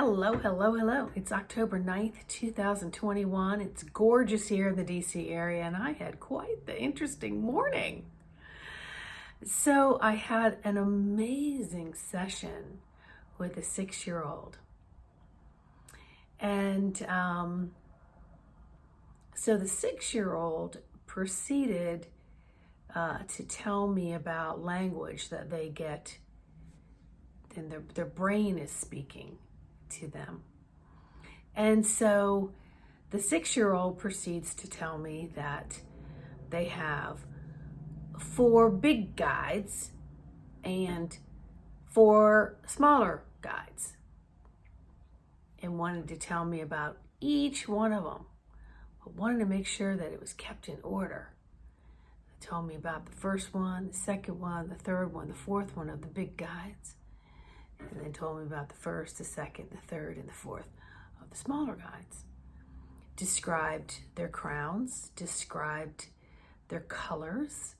Hello, hello, hello. It's October 9th, 2021. It's gorgeous here in the DC area, and I had quite the interesting morning. So, I had an amazing session with a 6-year-old. And so the 6-year-old proceeded to tell me about language that they get, and their brain is speaking to them. And so the 6-year-old proceeds to tell me that they have 4 big guides and 4 smaller guides, and wanted to tell me about each one of them, but wanted to make sure that it was kept in order. They told me about the first one, the second one, the third one, the fourth one of the big guides. And they told me about the first, the second, the third, and the fourth of the smaller guides. Described their crowns, described their colors,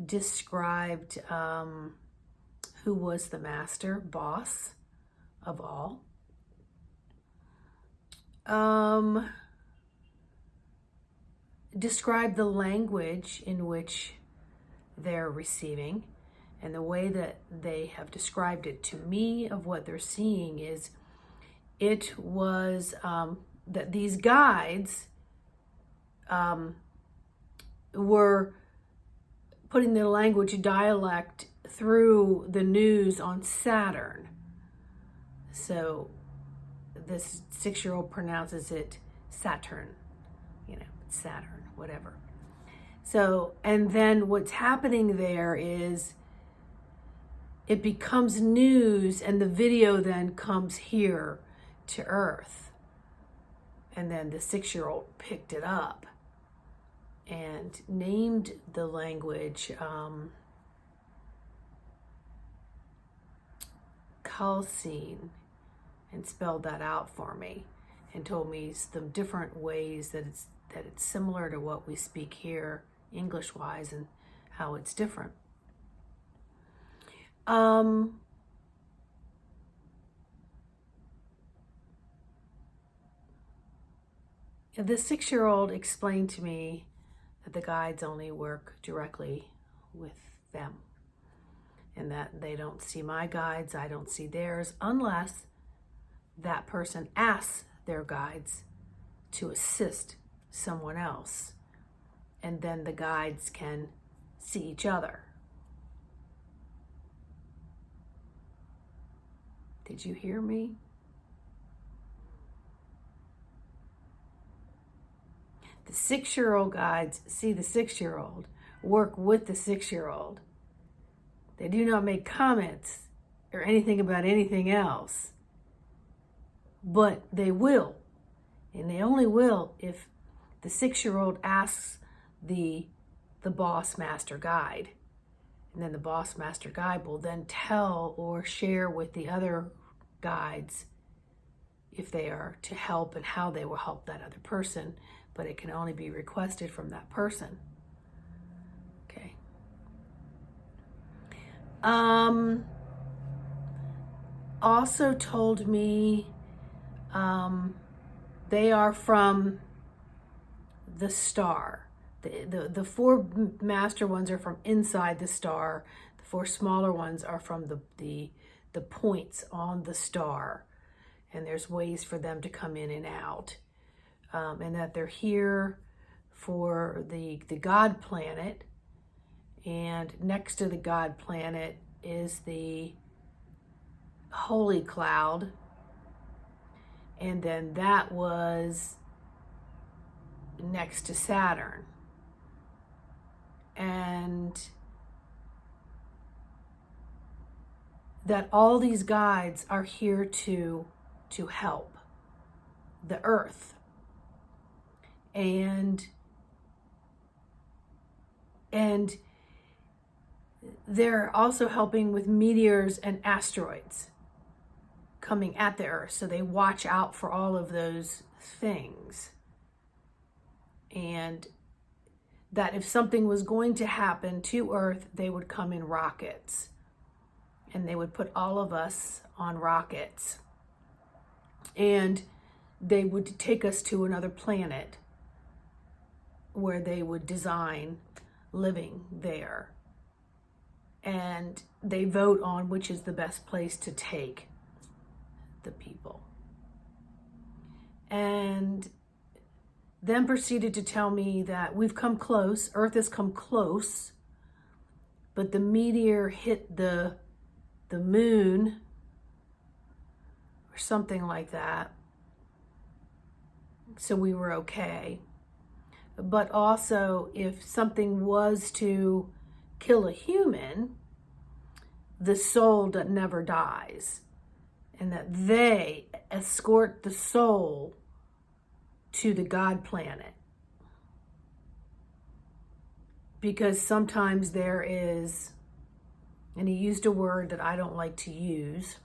described who was the master, boss of all. Described the language in which they're receiving. And the way that they have described it to me of what they're seeing is it was that these guides were putting the language dialect through the news on Saturn. So this 6-year-old pronounces it Saturn, Saturn, whatever. So, and then what's happening there is it becomes news, and the video then comes here to Earth. And then the 6-year-old picked it up and named the language Kalsine, and spelled that out for me, and told me some different ways that it's similar to what we speak here English-wise, and how it's different. The 6-year-old explained to me that the guides only work directly with them, and that they don't see my guides, I don't see theirs, unless that person asks their guides to assist someone else, and then the guides can see each other. Did you hear me? The 6-year-old guides see the 6-year-old, work with the 6-year-old. They do not make comments or anything about anything else, but they will. And they only will if the 6-year-old asks the boss master guide. And then the boss master guide will then tell or share with the other guides if they are to help, and how they will help that other person. But it can only be requested from that person. Okay. Also told me they are from the star. The 4 master ones are from inside the star. The 4 smaller ones are from the points on the star. And there's ways for them to come in and out. And that they're here for the God planet. And next to the God planet is the Holy Cloud. And then that was next to Saturn. And that all these guides are here to help the Earth. And they're also helping with meteors and asteroids coming at the Earth. So they watch out for all of those things. And that if something was going to happen to Earth, they would come in rockets. and they would put all of us on rockets, and they would take us to another planet where they would design living there. And they vote on which is the best place to take the people. And then proceeded to tell me that we've come close, Earth has come close, but the meteor hit the moon or something like that. So we were okay. But also, if something was to kill a human, the soul that never dies, and that they escort the soul to the God planet. Because sometimes there is, and he used a word that I don't like to use,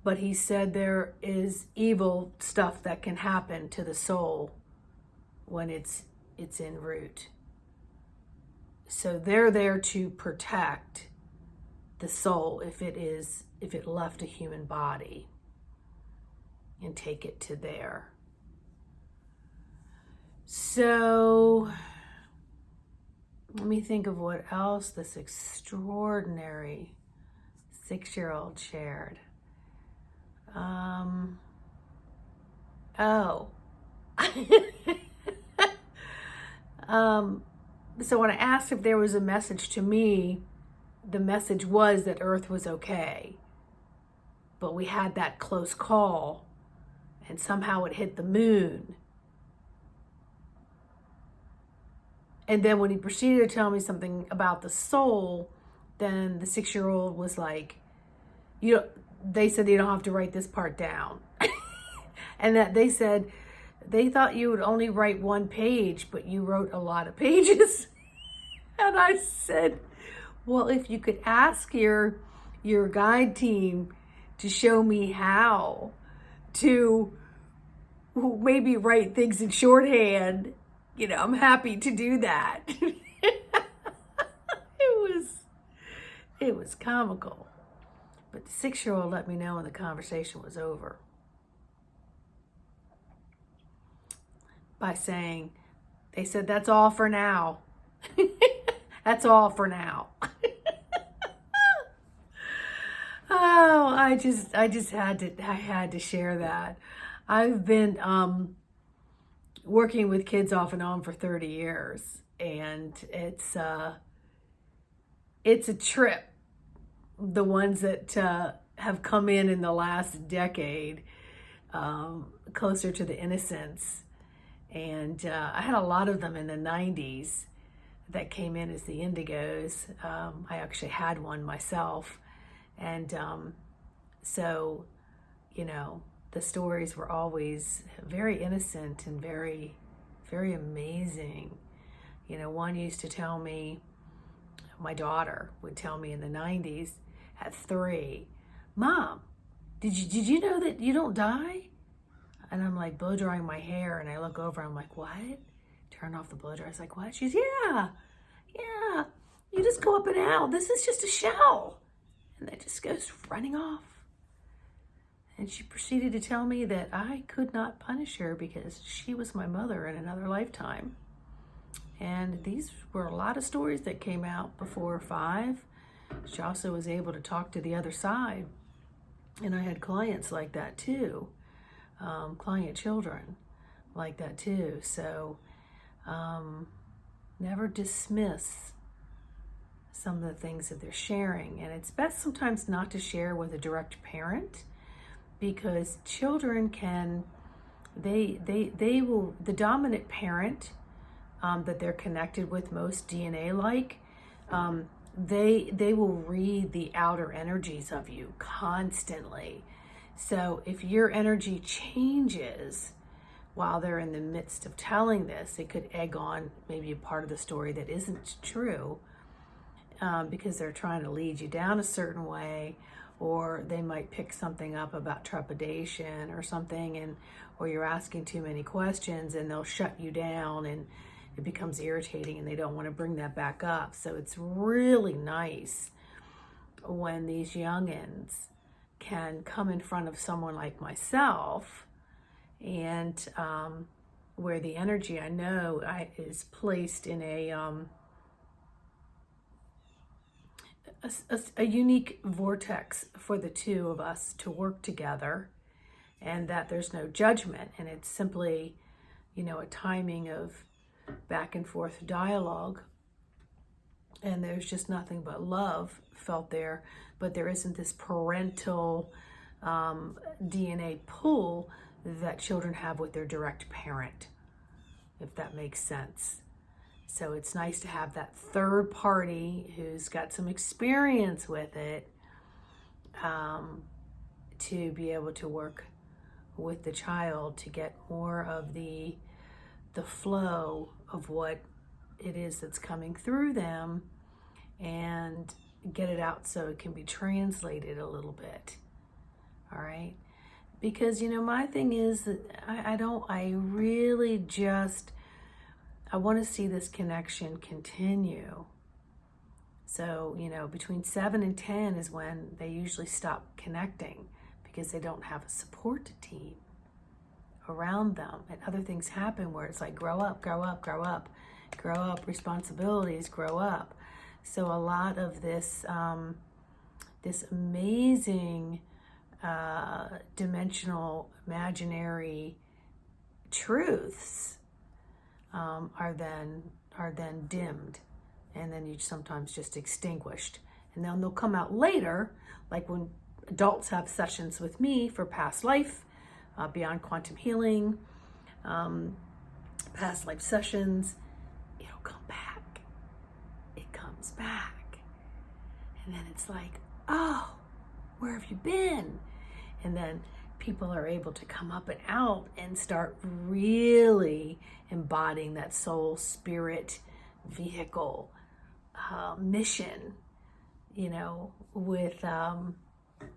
but he said there is evil stuff that can happen to the soul when it's en route. So they're there to protect the soul if it left a human body and take it to there. So let me think of what else this extraordinary 6-year-old shared. So when I asked if there was a message to me, the message was that Earth was okay. But we had that close call, and somehow it hit the moon. And then when he proceeded to tell me something about the soul, then the 6-year-old was like, they said you don't have to write this part down. And that they said they thought you would only write 1 page, but you wrote a lot of pages. And I said, well, if you could ask your guide team to show me how to maybe write things in shorthand, I'm happy to do that. It was comical. But the 6-year-old let me know when the conversation was over by saying, they said, that's all for now. That's all for now. Oh, I had to share that. I've been working with kids off and on for 30 years, and it's a trip. The ones that have come in the last decade, closer to the innocence. And I had a lot of them in the 90s that came in as the indigos. I actually had one myself. And so, the stories were always very innocent and very, very amazing. One used to tell me, my daughter would tell me in the 90s at 3, Mom, did you know that you don't die? And I'm like blow drying my hair, and I look over, I'm like, what? Turn off the blow dryer. I was like, what? She's, yeah, you just go up and out. This is just a shell. And that just goes running off. And she proceeded to tell me that I could not punish her because she was my mother in another lifetime. And these were a lot of stories that came out before 5. She also was able to talk to the other side. And I had clients like that too. Client children like that too. So never dismiss some of the things that they're sharing. And it's best sometimes not to share with a direct parent, because children can, they will, the dominant parent that they're connected with most DNA-like, they will read the outer energies of you constantly. So if your energy changes while they're in the midst of telling this, it could egg on maybe a part of the story that isn't true, because they're trying to lead you down a certain way, or they might pick something up about trepidation or something, or you're asking too many questions and they'll shut you down, and it becomes irritating and they don't want to bring that back up. So it's really nice when these youngins can come in front of someone like myself, and where the energy I know is placed in a unique vortex for the two of us to work together, and that there's no judgment, and it's simply, a timing of back and forth dialogue, and there's just nothing but love felt there, but there isn't this parental DNA pull that children have with their direct parent, if that makes sense. So it's nice to have that third party who's got some experience with it, to be able to work with the child to get more of the flow of what it is that's coming through them, and get it out so it can be translated a little bit. All right. Because, my thing is that I want to see this connection continue. So, between 7 and 10 is when they usually stop connecting, because they don't have a support team around them, and other things happen where it's like, grow up, grow up, grow up, grow up, responsibilities, grow up. So a lot of this, this amazing dimensional imaginary truths are then dimmed, and then you sometimes just extinguished, and then they'll come out later, like when adults have sessions with me for past life, beyond quantum healing, past life sessions. It'll come back. It comes back, and then it's like, oh, where have you been? And then people are able to come up and out and start really embodying that soul, spirit, vehicle, mission, with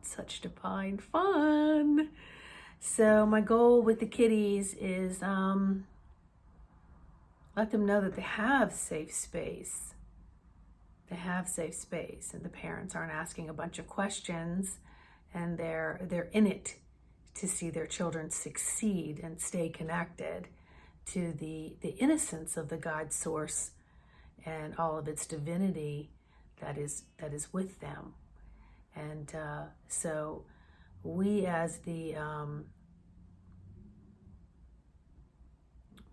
such divine fun. So my goal with the kiddies is let them know that they have safe space. They have safe space, and the parents aren't asking a bunch of questions, and they're in it to see their children succeed and stay connected to the innocence of the God source and all of its divinity that is with them. And so we, as the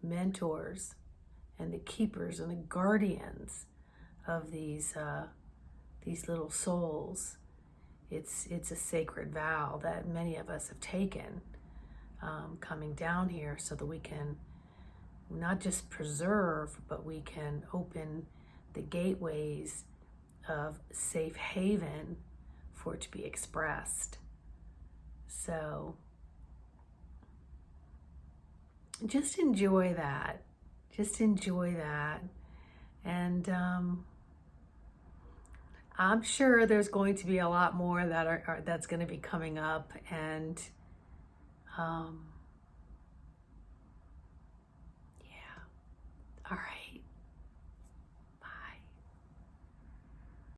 mentors and the keepers and the guardians of these little souls, it's a sacred vow that many of us have taken, coming down here, so that we can not just preserve, but we can open the gateways of safe haven for it to be expressed. So just enjoy that. Just enjoy that. And I'm sure there's going to be a lot more that's going to be coming up. And yeah. All right.